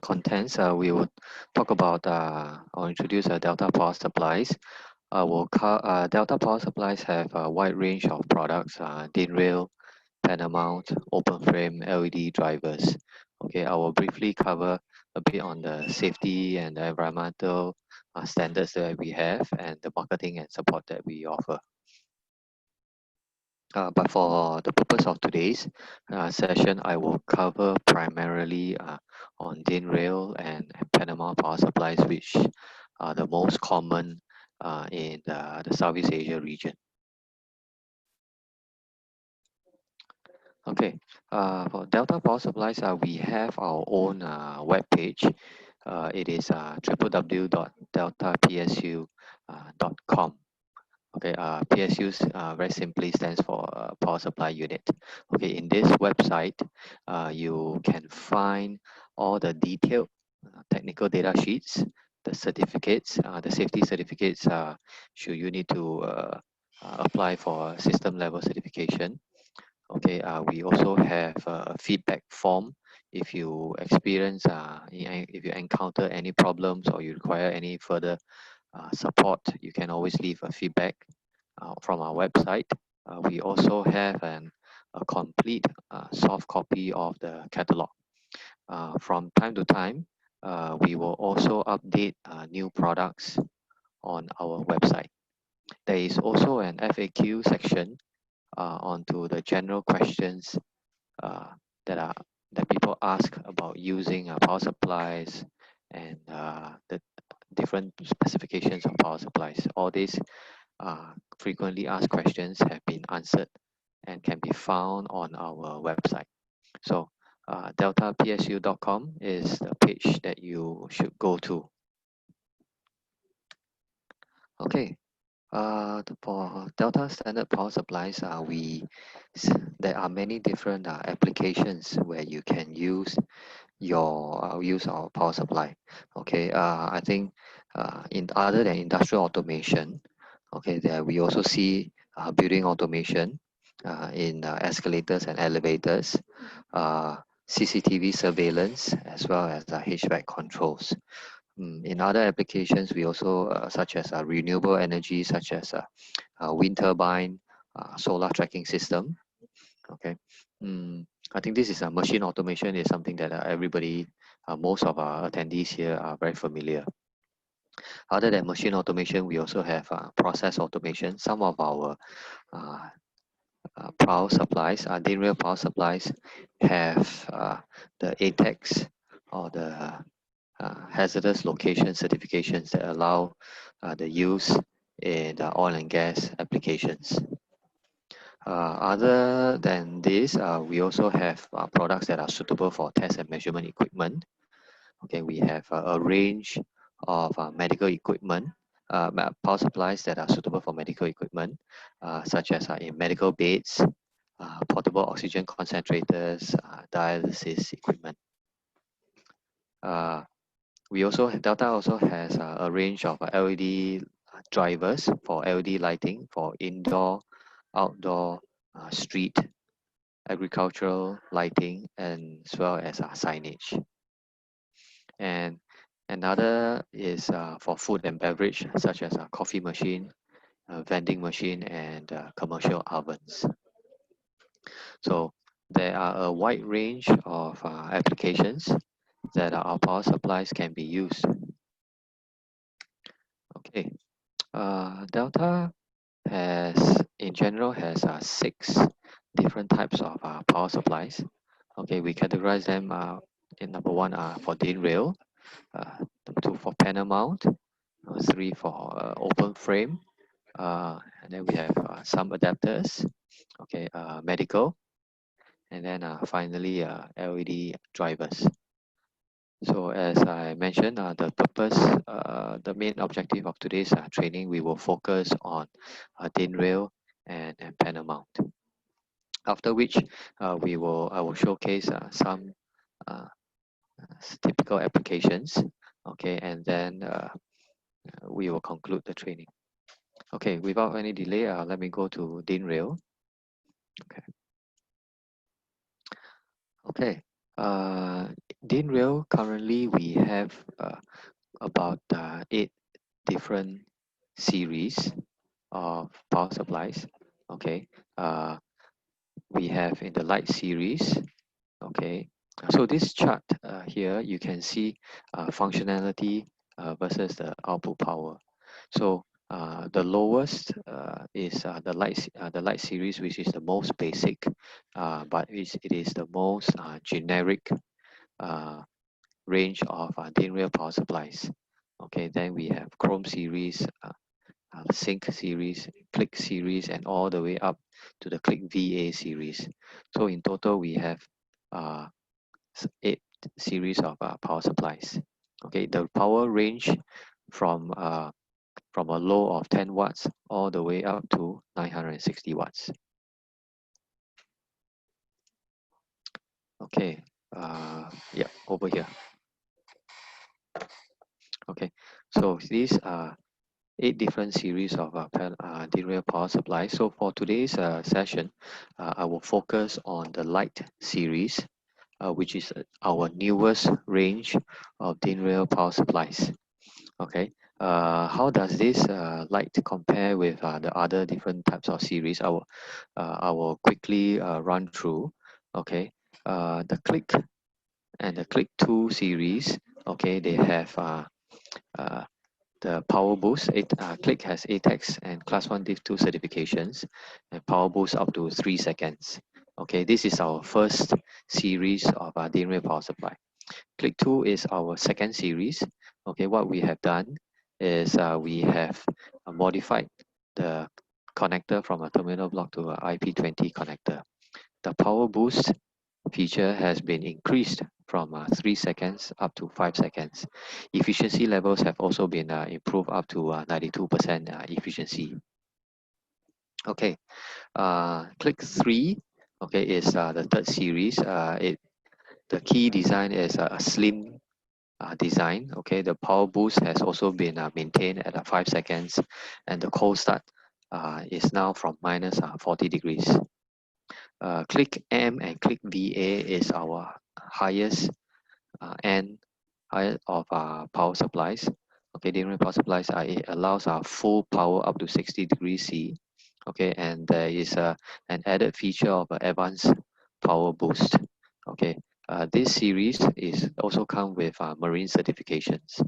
contents, we will talk about or introduce Delta power supplies. Delta power supplies have a wide range of products, DIN rail, panel mount, open frame, LED drivers. Okay, I will briefly cover a bit on the safety and the environmental standards that we have and the marketing and support that we offer. But for the purpose of today's session, I will cover primarily on DIN rail and Panama power supplies, which are the most common in the Southeast Asia region. Okay, for Delta Power Supplies, we have our own web page. It is www.deltapsu.com. Okay, PSU very simply stands for Power Supply Unit. Okay, in this website, you can find all the detailed technical data sheets, the certificates, the safety certificates should you need to apply for system level certification. Okay, we also have a feedback form. If you experience, if you encounter any problems or you require any further support, you can always leave a feedback from our website. We also have a complete soft copy of the catalog. From time to time, we will also update new products on our website. There is also an FAQ section onto the general questions that people ask about using power supplies and the different specifications of power supplies. All these frequently asked questions have been answered and can be found on our website. So deltapsu.com is the page that you should go to. Okay, for Delta standard power supplies, there are many different applications where you can use our power supply. Okay, I think in other than industrial automation, okay, there we also see building automation in escalators and elevators, CCTV surveillance, as well as HVAC controls. In other applications, we also such as renewable energy, such as wind turbine, solar tracking system. Okay, I think this is machine automation is something that everybody, most of our attendees here are very familiar. Other than machine automation, we also have process automation. Some of our power supplies, DIN rail power supplies, have the ATEX or the hazardous location certifications that allow the use in the oil and gas applications. Other than this, we also have products that are suitable for test and measurement equipment. Okay, we have a range of medical equipment, power supplies that are suitable for medical equipment, such as in medical beds, portable oxygen concentrators, dialysis equipment. Delta also has a range of LED drivers for LED lighting for indoor, outdoor, street, agricultural lighting, and as well as signage. And another is for food and beverage, such as a coffee machine, vending machine, and commercial ovens. So there are a wide range of applications that our power supplies can be used. Okay, Delta in general has 6 different types of power supplies. Okay, we categorize them in number 1 for DIN rail, number 2 for panel mount, number 3 for open frame, and then we have some adapters, okay, medical, and then finally LED drivers. So as I mentioned, the main objective of today's training, we will focus on DIN rail and panel mount. After which, I will showcase some typical applications, okay, and then we will conclude the training. Okay, without any delay, let me go to DIN rail. Okay. DIN rail currently we have about 8 different series of power supplies. Okay, we have in the light series. Okay, so this chart here you can see functionality versus the output power. So the lowest is the light series, which is the most basic, but it is the most generic uh, range of DIN rail power supplies. Okay, then we have Chrome series, Sync series, Click series, and all the way up to the Click VA series. So in total, we have uh, 8 series of power supplies. Okay, the power range from a low of 10 watts all the way up to 960 watts. Okay, yeah, over here. Okay, so these are 8 different series of DIN rail power supply. So for today's session, I will focus on the light series, which is our newest range of DIN rail power supplies. Okay, how does this light compare with the other different types of series? I will quickly run through. Okay, the Click and the Click 2 series. Okay, they have uh, the Power Boost. Click has ATEX and Class 1 Div 2 certifications, and Power Boost up to 3 seconds. Okay, this is our first series of DIN rail power supply. Click 2 is our second series. Okay, what we have done is we have modified the connector from a terminal block to an IP20 connector. The power boost feature has been increased from 3 seconds up to 5 seconds. Efficiency levels have also been improved up to 92% efficiency. Okay, Click 3 okay, is the third series. The key design is a slim design. Okay, the power boost has also been maintained at 5 seconds, and the cold start is now from minus 40 degrees. Click M and Click VA is our highest end of power supplies. Okay, different power supplies it allows full power up to 60 degrees C. Okay, and there is an added feature of advanced power boost. Okay, this series is also come with marine certifications.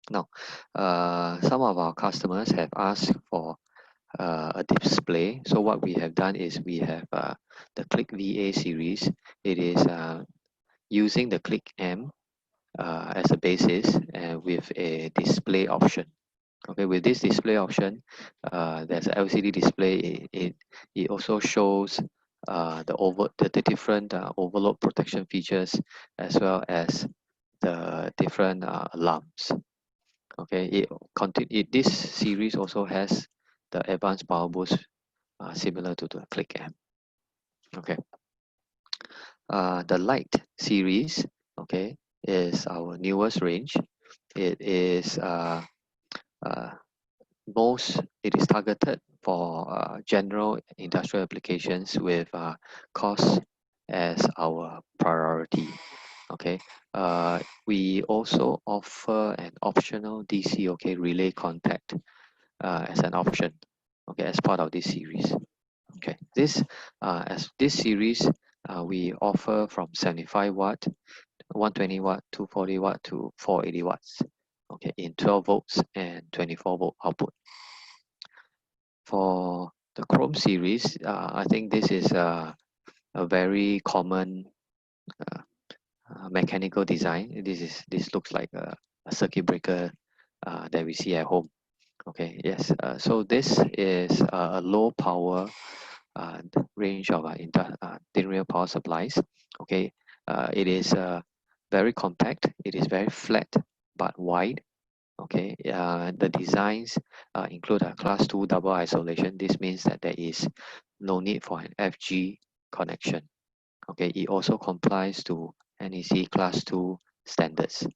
Now, some of our customers have asked for a display. So what we have done is we have the Click VA series. It is using the Click M as a basis and with a display option. Okay, with this display option, there's an LCD display. It also shows the different overload protection features as well as the different alarms. Okay, this series also has the advanced power boost similar to the Click M. Okay, the Light series, okay, is our newest range. It is it is targeted for general industrial applications with cost as our priority. Okay, we also offer an optional DC relay contact as an option. Okay, as part of this series. Okay, as this series we offer from 75 watt, 120 watt, 240 watt to 480 watts. Okay, in 12 volts and 24 volt output. For the Chrome series, I think this is a very common mechanical design. This looks like a circuit breaker that we see at home. Okay, yes. So this is a low power range of DIN rail power supplies. Okay, it is very compact. It is very flat but wide. Okay, the designs include a class 2 double isolation. This means that there is no need for an FG connection. Okay, it also complies to NEC class 2 standards.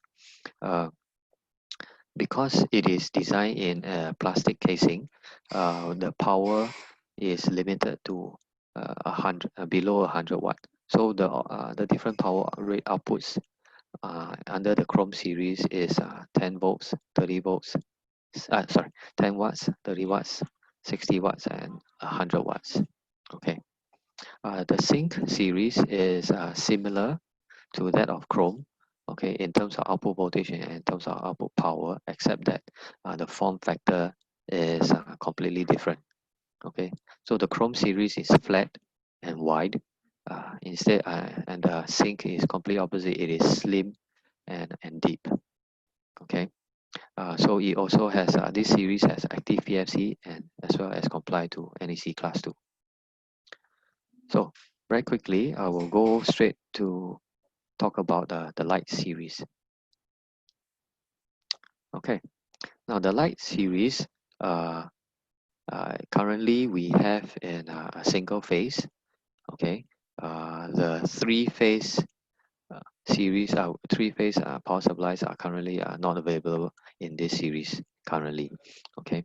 Because it is designed in a plastic casing, the power is limited to below 100 watt. So the different power rate outputs under the Chrome series is 10 volts, 30 volts, 10 watts, 30 watts, 60 watts, and 100 watts. Okay. The Sync series is similar to that of Chrome, okay, in terms of output voltage and in terms of output power, except that the form factor is completely different. Okay, so the Chrome series is flat and wide. And the Sync is completely opposite. It is slim and deep. Okay, so it also has this series has active PFC and as well as comply to NEC class 2. So very quickly, I will go straight to talk about the Lite series. Okay, now the Lite series, currently we have in a single phase. Okay, the three-phase three-phase power supplies are currently not available in this series currently. Okay,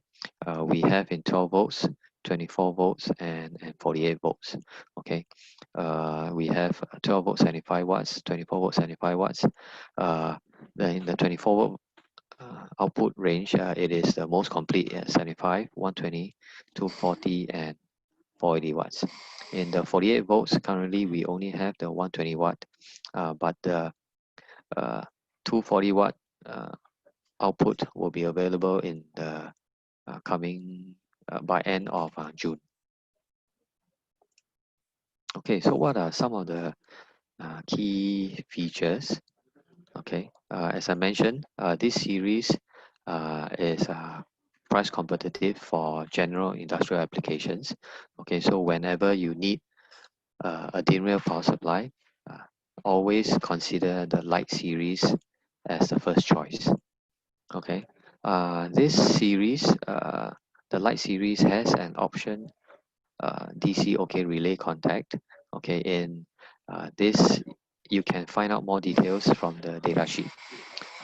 we have in 12 volts, 24 volts, and 48 volts. Okay, we have 12 volts, 75 watts, 24 volts, 75 watts. In the 24 volt output range, it is the most complete at 75, 120, 240, and 480 watts. In the 48 volts, currently we only have the 120 watt, but the 240 watt output will be available in the coming by end of June. Okay, so what are some of the key features? Okay, as I mentioned, this series is price competitive for general industrial applications. Okay, so whenever you need a dim rail power supply, always consider the Lite series as the first choice. Okay, this series, the Lite series has an option DC OK relay contact. Okay, in this you can find out more details from the datasheet.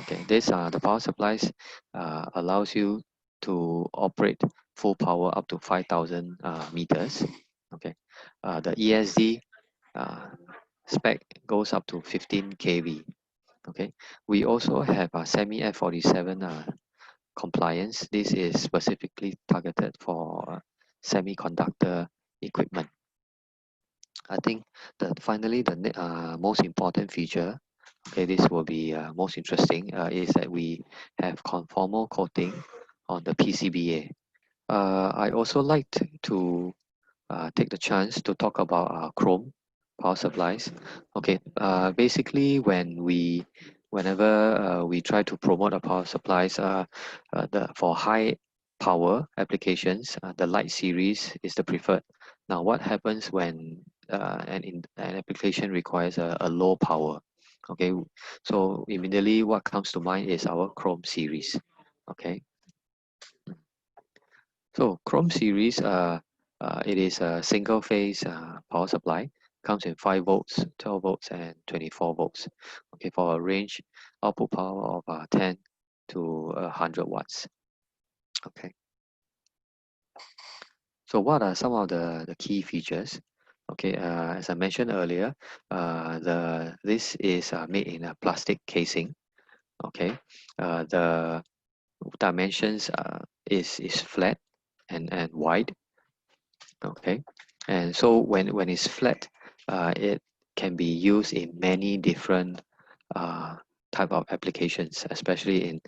Okay, this the power supplies allows you to operate full power up to 5,000 meters. Okay, the ESD spec goes up to 15 kV. Okay, we also have a semi F47 compliance. This is specifically targeted for semiconductor equipment. I think that finally the most important feature, okay, this will be most interesting, is that we have conformal coating on the PCBA. I also like to take the chance to talk about Chrome power supplies. Okay, basically whenever we try to promote our power supplies, for high power applications, the Lite series is the preferred. Now, what happens when an application requires a low power? Okay, so immediately what comes to mind is our Chrome series. Okay, so Chrome series, it is a single phase power supply, comes in 5 volts, 12 volts, and 24 volts. Okay, for a range output power of 10 to 100 watts. Okay. So what are some of the key features? Okay, as I mentioned earlier, this is made in a plastic casing. Okay, the dimensions is flat and wide. Okay, and so when it's flat, it can be used in many different type of applications, especially in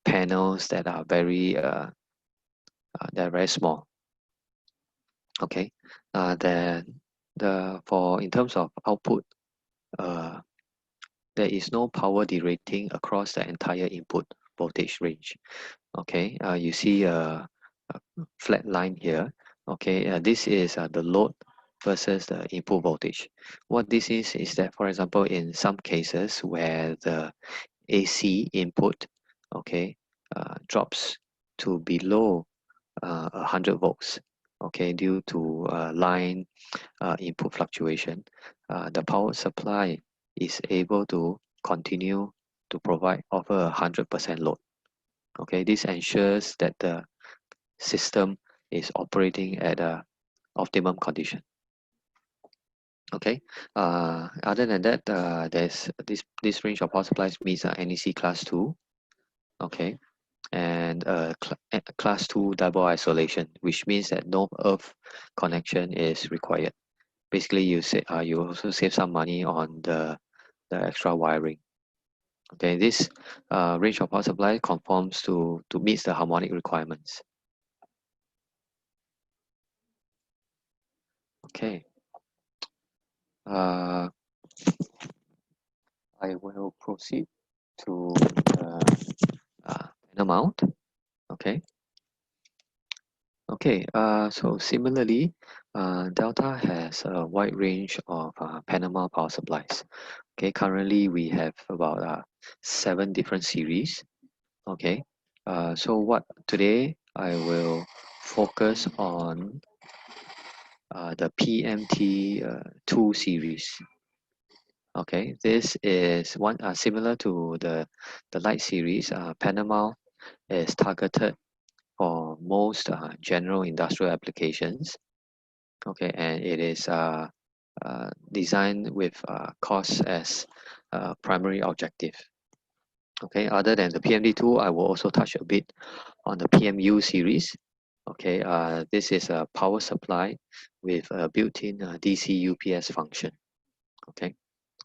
panels that are very small. Okay, then in terms of output, uh, there is no power derating across the entire input voltage range. Okay, you see a flat line here. Okay, this is the load versus the input voltage. What this is that, for example, in some cases where the AC input, okay, drops to below 100 volts, okay, due to line input fluctuation, the power supply is able to continue to offer 100% load. Okay, this ensures that the system is operating at a optimum condition. Okay. Other than that, there's this range of power supplies meets NEC class 2. Okay. And class 2 double isolation, which means that no earth connection is required. Basically, you also save some money on the extra wiring. Okay, this range of power supply conforms to meets the harmonic requirements. Okay, I will proceed to the panel mount. Okay. Okay, so similarly, Delta has a wide range of Panama power supplies. Okay, currently we have about 7 different series. Okay, so what today I will focus on the PMT 2 series. Okay, this is one similar to the light series. Panama is targeted for most general industrial applications. Okay, and it is designed with cost as primary objective. Okay, other than the PMD2, I will also touch a bit on the PMU series. Okay, this is a power supply with a built-in DC UPS function. Okay,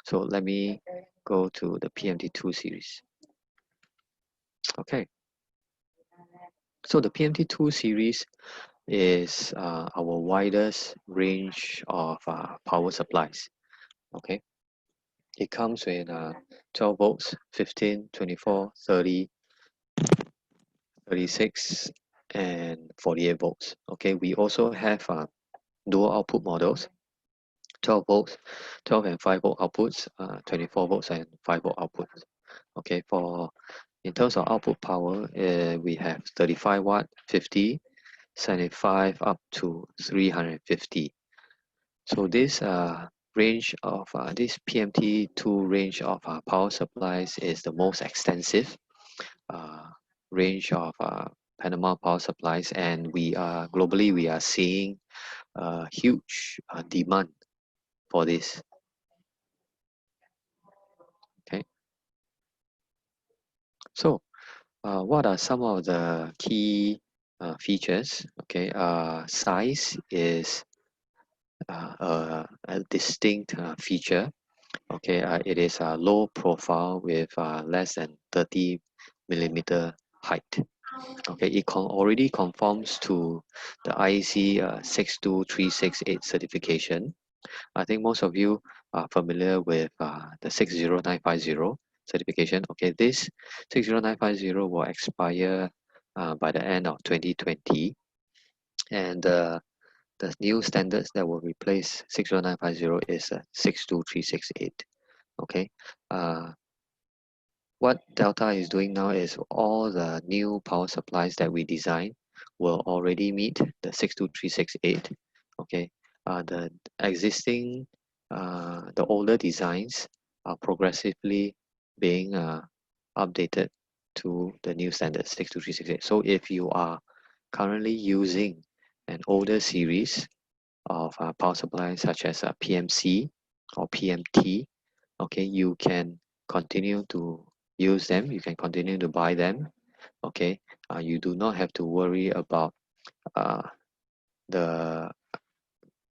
so let me go to the PMD2 series. Okay, so the PMD2 series is our widest range of power supplies. Okay, it comes with 12 volts, 15, 24, 30, 36, and 48 volts. Okay, we also have dual output models, 12 volts, 12 and 5 volt outputs, 24 volts and 5 volt outputs. Okay, for in terms of output power, we have 35 watt, 50, 75 up to 350. So this range of this PMT2 range of power supplies is the most extensive uh, range of Panama power supplies, and we are globally we are seeing huge demand for this. Okay, so what are some of the key features? Okay, size is a distinct feature. Okay, it is a low profile with less than 30 millimeter height. Okay, it already conforms to the IEC 62368 certification. I think most of you are familiar with the 60950 certification. Okay, this 60950 will expire by the end of 2020, and the new standards that will replace 60950 is 62368. Okay, uh, what Delta is doing now is all the new power supplies that we design will already meet the 62368. Okay, the existing, the older designs are progressively being updated to the new standard 62368. So if you are currently using an older series of power supplies such as PMC or PMT, okay, you can continue to use them, you can continue to buy them. Okay, you do not have to worry about the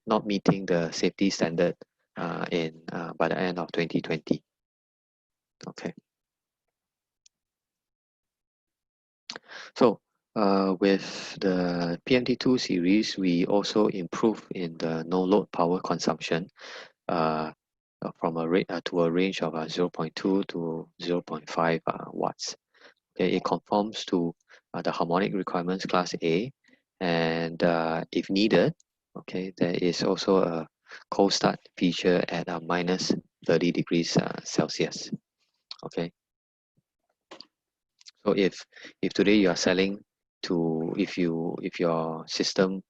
not meeting the safety standard in by the end of 2020. Okay, so with the PMT2 series, we also improve in the no load power consumption uh, from a rate to a range of 0.2 to 0.5 watts. Okay, it conforms to the harmonic requirements class A, and if needed, okay, there is also a cold start feature at minus 30 degrees Celsius. Okay, so if today you are selling to if your system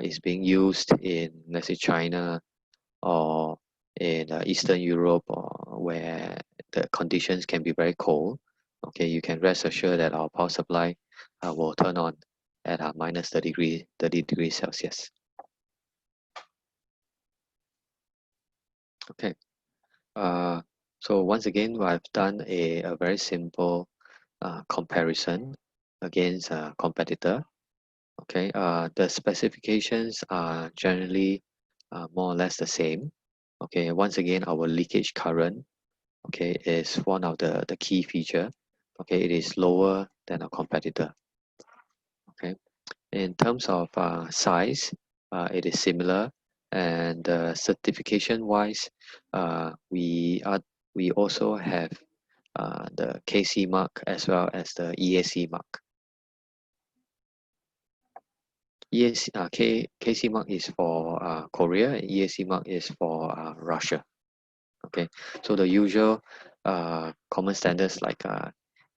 is being used in, let's say, China or in Eastern Europe, or where the conditions can be very cold, okay, you can rest assured that our power supply will turn on at minus 30 degrees Celsius. Okay. So once again, I've done a very simple comparison against a competitor. Okay. The specifications are generally more or less the same. Okay. Once again, our leakage current, okay, is one of the key feature. Okay. It is lower than a competitor. Okay. In terms of size, it is similar, and certification wise, we also have the KC mark as well as the EAC mark. KC mark is for Korea, and EAC mark is for Russia. Okay, so the usual common standards like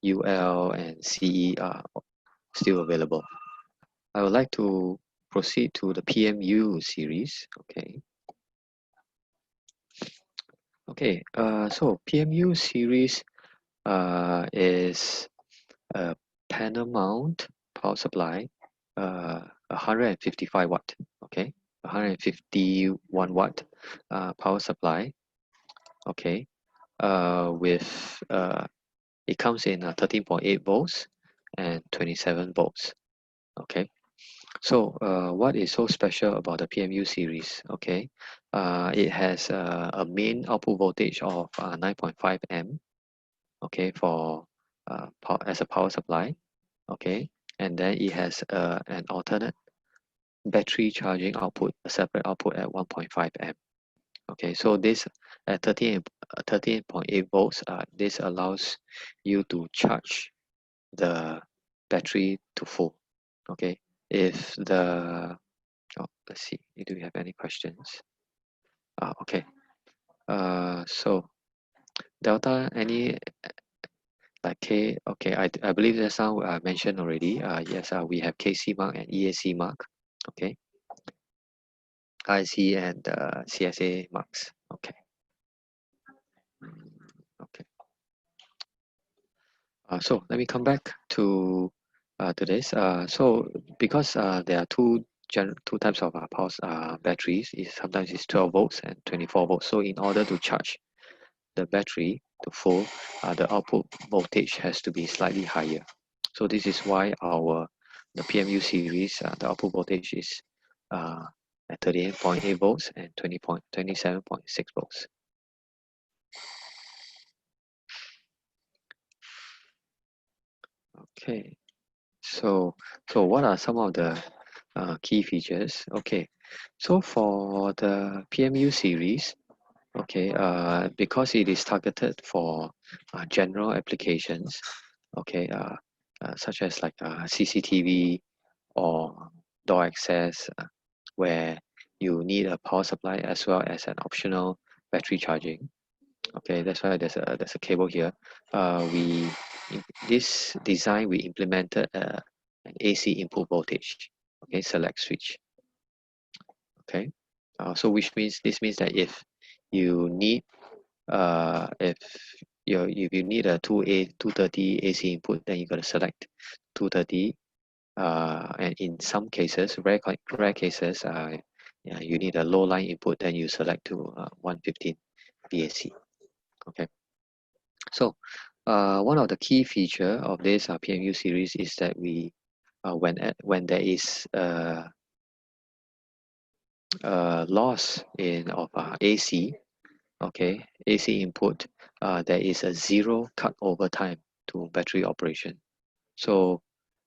UL and CE are still available. I would like to proceed to the PMU series. Okay. Okay. So PMU series is a panel mount power supply, 155 watt. Okay, 151 watt power supply. Okay. With it comes in 13.8 volts and 27 volts. Okay. So what is so special about the PMU series? Okay, it has a main output voltage of 9.5 amp. Okay, for as a power supply. Okay, and then it has an alternate battery charging output, a separate output at 1.5 amp. Okay, so this at 13.8 volts, this allows you to charge the battery to full. Okay, if the let's see, do we have any questions? Okay. So delta, any like K, okay, I believe that's now mentioned already. Yes, we have KC mark and EAC mark. Okay, IC and CSA marks. Okay. Okay. So let me come back to this. So because there are two types of power batteries, sometimes it's 12 volts and 24 volts. So in order to charge the battery to full, the output voltage has to be slightly higher. So this is why the PMU series, the output voltage is at 38.8 volts and 27.6 volts. Okay, so what are some of the key features? Okay, so for the PMU series, okay, because it is targeted for general applications, okay, such as like CCTV or door access, where you need a power supply as well as an optional battery charging. Okay, that's why there's a cable here. This design we implemented an AC input voltage. Okay, select switch. Okay, so this means that if you need if you need a 230 AC input, then you got to select 230. And in some cases, rare cases, yeah, you need a low line input, then you select to 115 VAC. Okay, so one of the key feature of this PMU series is that when there is loss of AC, okay, AC input, there is a zero cut over time to battery operation. So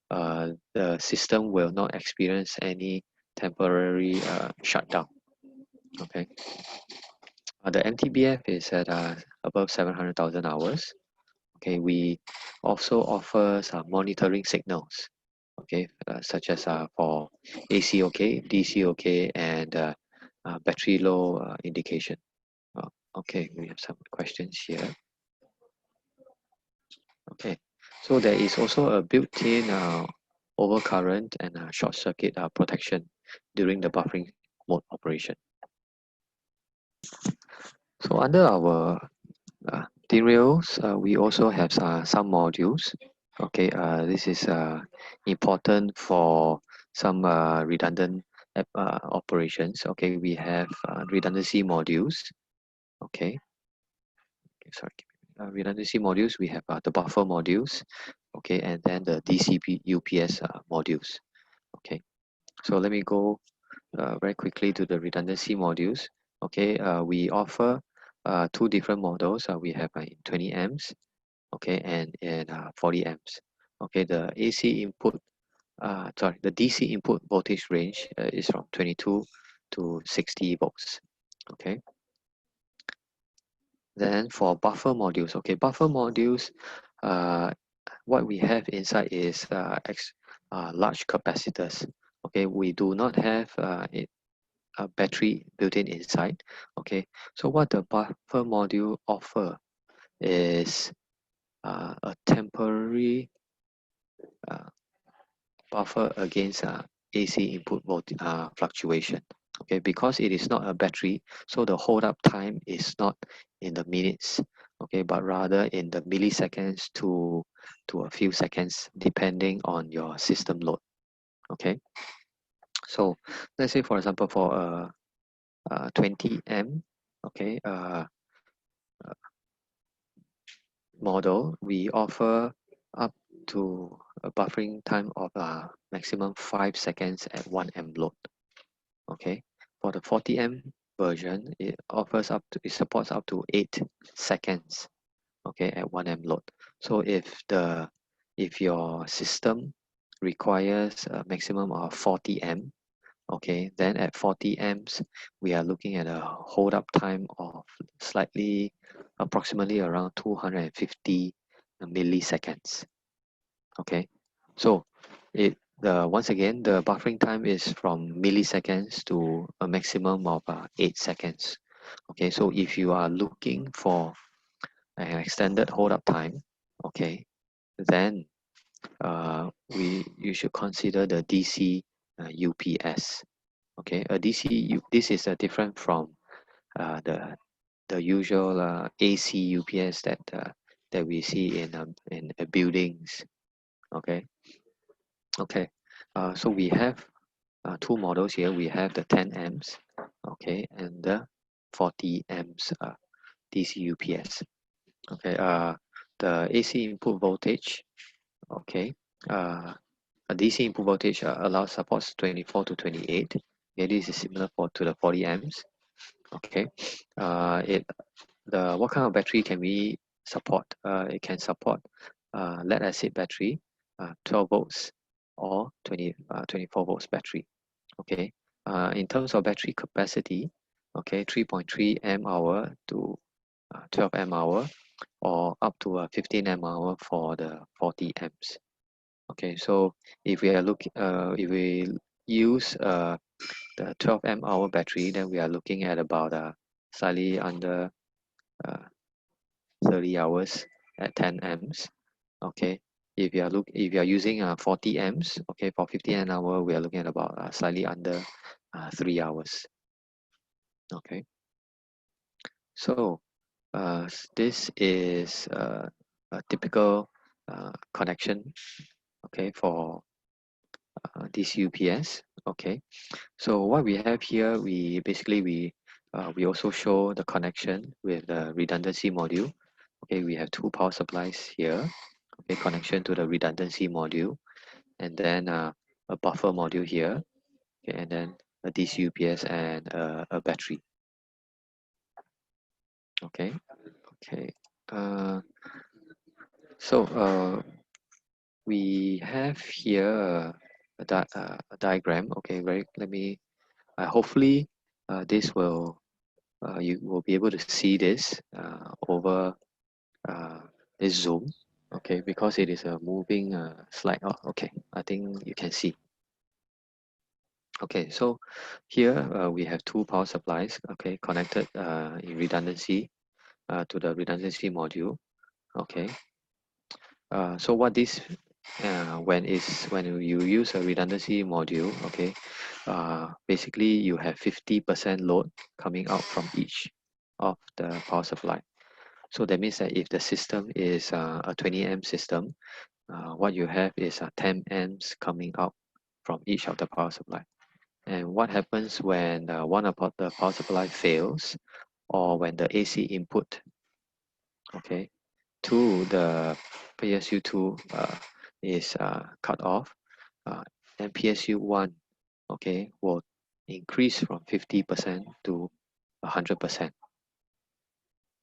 the system will not experience any temporary shutdown. Okay. The MTBF is at above 700,000 hours. Okay, we also offer some monitoring signals. Okay, such as for AC okay, DC okay, and battery low indication. Okay, we have some questions here. Okay, so there is also a built-in overcurrent and short circuit protection during the buffering mode operation. So under our derails, we also have some modules. Okay, this is important for some redundant operations. Okay, we have redundancy modules. Okay, sorry. Redundancy modules, we have the buffer modules, okay, and then the DCP UPS modules. Okay, so let me go very quickly to the redundancy modules. Okay, we offer two different models. We have in 20 amps, okay, and in 40 amps. Okay, the the DC input voltage range is from 22 to 60 volts. Okay. Then for buffer modules, okay, buffer modules, uh, what we have inside is large capacitors. Okay, we do not have a battery built in inside. Okay, so what the buffer module offer is a temporary uh, buffer against AC input voltage fluctuation. Okay, because it is not a battery, so the hold up time is not in the minutes, okay, but rather in the milliseconds to a few seconds depending on your system load. Okay, so let's say for example for a 20 amp, okay, model, we offer up to a buffering time of maximum 5 seconds at 1 amp load. Okay, for the 40 amp version, it supports up to 8 seconds, okay, at 1 amp load. So if your system requires a maximum of 40 amp, okay, then at 40 amps we are looking at a hold up time of approximately around 250 milliseconds. Okay, so once again, the buffering time is from milliseconds to a maximum of 8 seconds. Okay, so if you are looking for an extended hold up time, okay, then you should consider the DC UPS. Okay, this is different from the usual AC UPS that we see in buildings. Okay, okay. So we have two models here. We have the 10 amps, okay, and the 40 amps DC UPS. Okay, the AC input voltage, okay, a DC input voltage allows supports 24 to 28. Okay, this is similar to the 40 amps. Okay, what kind of battery can we support? It can support lead acid battery, 12 volts, or 24 volts battery. Okay, in terms of battery capacity, okay, 3.3 amp hour to 12 amp hour, or up to 15 amp hour for the 40 amps. Okay, so if we use the 12 amp hour battery, then we are looking at about slightly under uh, 30 hours at 10 amps. Okay, if you are using 40 amps, okay, for 50 an hour, we are looking at about slightly under 3 hours. Okay, so this is a typical connection, okay, for this UPS. Okay, so what we have here, we also show the connection with the redundancy module. Okay, we have two power supplies here. Okay, connection to the redundancy module, and then a buffer module here, okay, and then a DC UPS and a battery. Okay, okay. So we have here a diagram. Okay, hopefully this will you will be able to see this over this Zoom. Okay, because it is a moving slide. Oh, okay, I think you can see. Okay, so here we have two power supplies, okay, connected in redundancy to the redundancy module. Okay, so what this when you use a redundancy module, okay, basically you have 50% load coming out from each of the power supply. So that means that if the system is a 20 amp system, what you have is 10 amps coming out from each of the power supply. And what happens when one of the power supply fails, or when the AC input, okay, to the PSU2 is cut off, then PSU1, okay, will increase from 50% to 100%,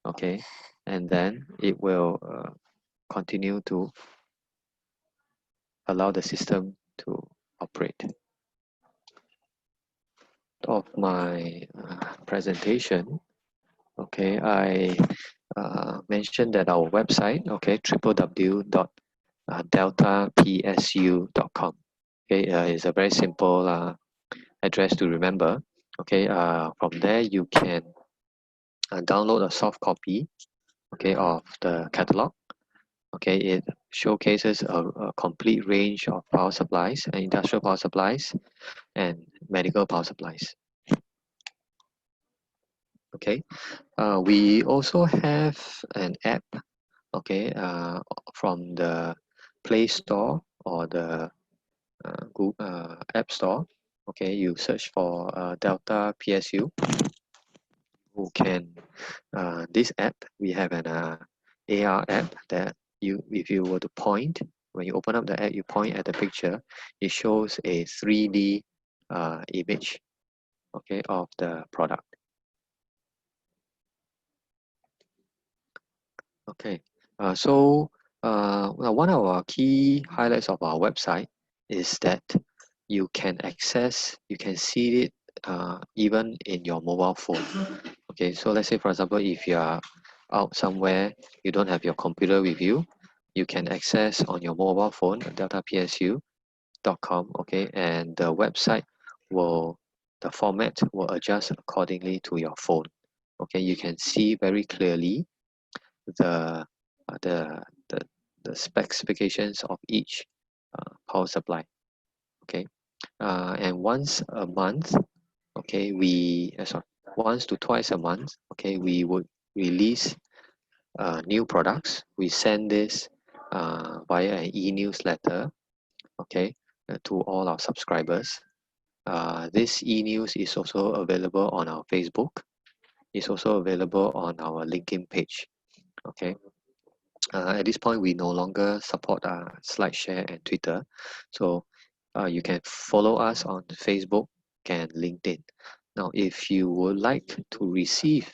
okay, and then it will continue to allow the system to operate. Of my presentation, okay, I mentioned that our website, okay, www.deltapsu.com, okay, is a very simple address to remember. Okay, from there you can download a soft copy, okay, of the catalog. Okay, it showcases a complete range of power supplies and industrial power supplies and medical power supplies. Okay, we also have an app, okay, from the Play Store or the Google App Store. Okay, you search for Delta PSU. Who can this app? We have an AR app that if you were to point, when you open up the app, you point at the picture, it shows a 3D image, okay, of the product. Okay, so one of our key highlights of our website is that you can see it even in your mobile phone. Okay, so let's say, for example, if you are out somewhere, you don't have your computer with you, you can access on your mobile phone, deltapsu.com, okay, and the website the format will adjust accordingly to your phone. Okay, you can see very clearly the the the, the specifications of each power supply. Okay, and once a month, okay, once to twice a month, okay, we would release new products. We send this via an e-newsletter, okay, to all our subscribers. This e-news is also available on our Facebook. It's also available on our LinkedIn page. Okay. At this point, we no longer support SlideShare and Twitter, so you can follow us on Facebook and LinkedIn. Now, if you would like to receive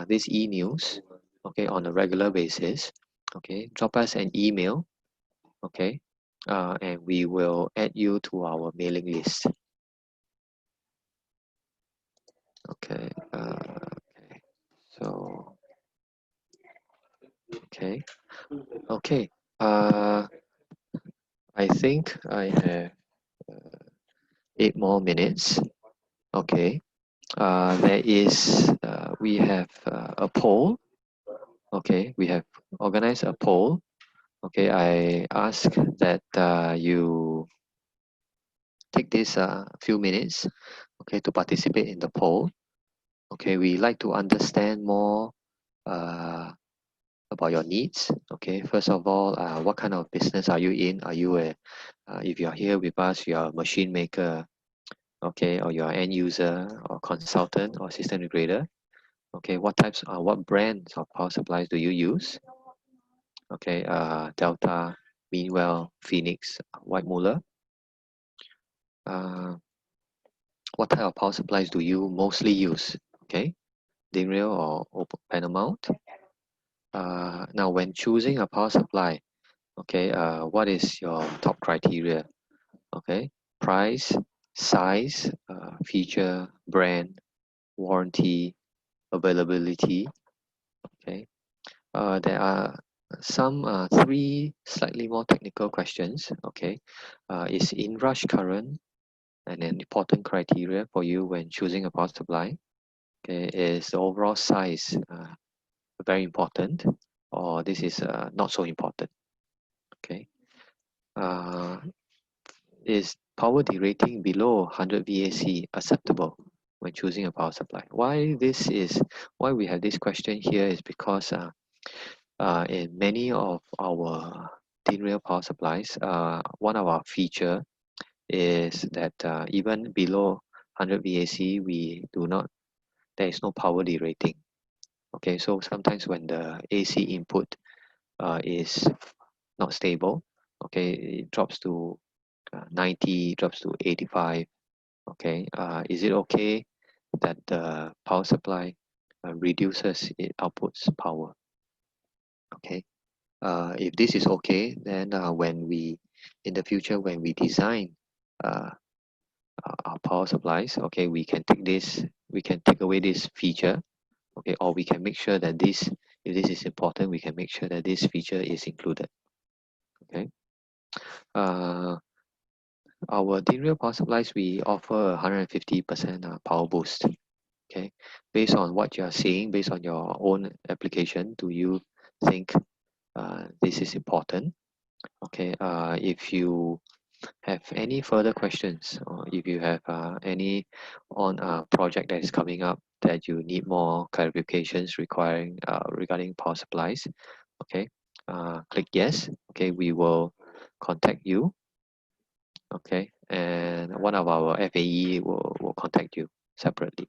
this e-news, okay, on a regular basis, okay, drop us an email, okay, and we will add you to our mailing list. Okay, okay. So, okay. I think I have 8 more minutes. Okay. We have a poll. Okay, we have organized a poll. Okay, I ask that you take this few minutes, okay, to participate in the poll. Okay, we like to understand more about your needs. Okay, first of all, what kind of business are you in? Are you if you're here with us, you're a machine maker, okay, or you're an end user or consultant or system integrator? Okay, what brands of power supplies do you use? Okay, Delta, Meanwell, Phoenix, White Muller. What type of power supplies do you mostly use? Okay, DIN rail or open panel mount. Now, when choosing a power supply, okay, what is your top criteria? Okay, price, size, feature, brand, warranty, availability. Okay, there are some 3 slightly more technical questions. Okay, is inrush current an important criteria for you when choosing a power supply? Okay, is the overall size very important, or this is not so important? Okay, is power derating below 100 VAC acceptable when choosing a power supply? Why we have this question here is because in many of our DIN rail power supplies, one of our feature is that even below 100 VAC, we do not there is no power derating. Okay, so sometimes when the AC input is not stable, okay, it drops to 90, drops to 85. Okay, is it okay that the power supply reduces its outputs power? Okay, if this is okay, then when we in the future when we design uh, our power supplies, okay, we can take away this feature, okay, or we can make sure that this, if this is important, we can make sure that this feature is included. Okay, our thin rail power supplies, we offer 150% power boost. Okay, based on what you are seeing, based on your own application, do you think this is important? Okay, if you have any further questions, or if you have any on a project that is coming up that you need more clarifications requiring regarding power supplies, okay, click yes. Okay, we will contact you. Okay, and one of our FAE will contact you separately.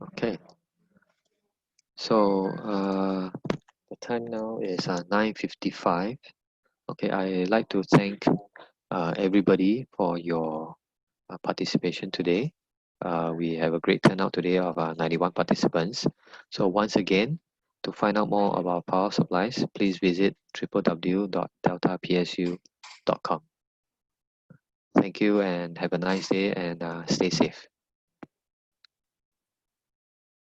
Okay, so the time now is 9:55. Okay, I'd like to thank everybody for your participation today. We have a great turnout today of 91 participants. So once again, to find out more about power supplies, please visit www.deltapsu.com. Thank you and have a nice day and stay safe.